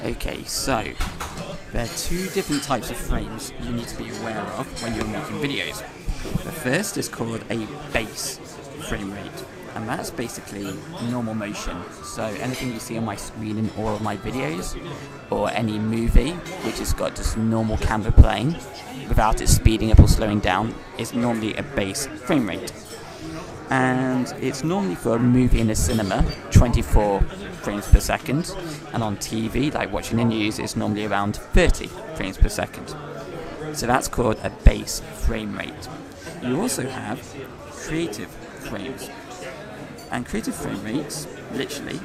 Okay, so there are two different types of frames you need to be aware of when you're making videos. The first is called a base frame rate, and that's basically normal motion. So anything you see on my screen in all of my videos, or any movie which has got just normal camera playing without it speeding up or slowing down, is normally a base frame rate. And it's normally for a movie in a cinema, 24 frames per second, and on TV, like watching the news, it's normally around 30 frames per second. So that's called a base frame rate. You also have creative frames, and creative frame rates literally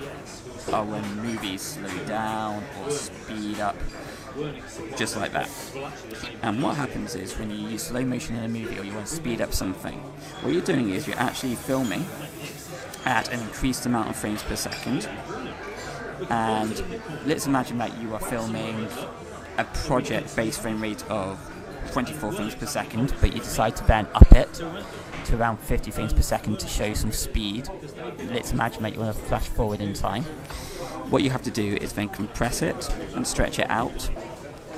are when movies slow down or speed up, just like that. And what happens is when you use slow motion in a movie or you want to speed up something, what you're doing is you're actually filming at an increased amount of frames per second. And let's imagine that you are filming a project base frame rate of 24 frames per second, but you decide to then up it to around 50 frames per second to show some speed. Let's imagine that you want to flash forward in time. What you have to do is then compress it and stretch it out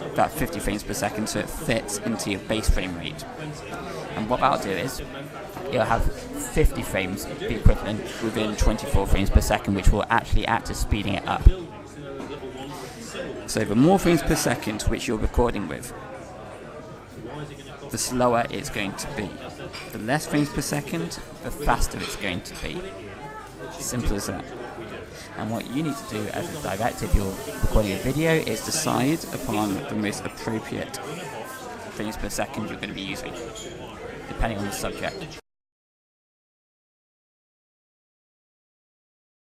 about 50 frames per second so it fits into your base frame rate. And what that'll do is you'll have 50 frames be equivalent within 24 frames per second, which will actually act as speeding it up. So the more frames per second which you're recording with, the slower it's going to be. The less frames per second, the faster it's going to be. Simple as that. And what you need to do as a director, if you're recording a video, is decide upon the most appropriate frames per second you're going to be using, depending on the subject.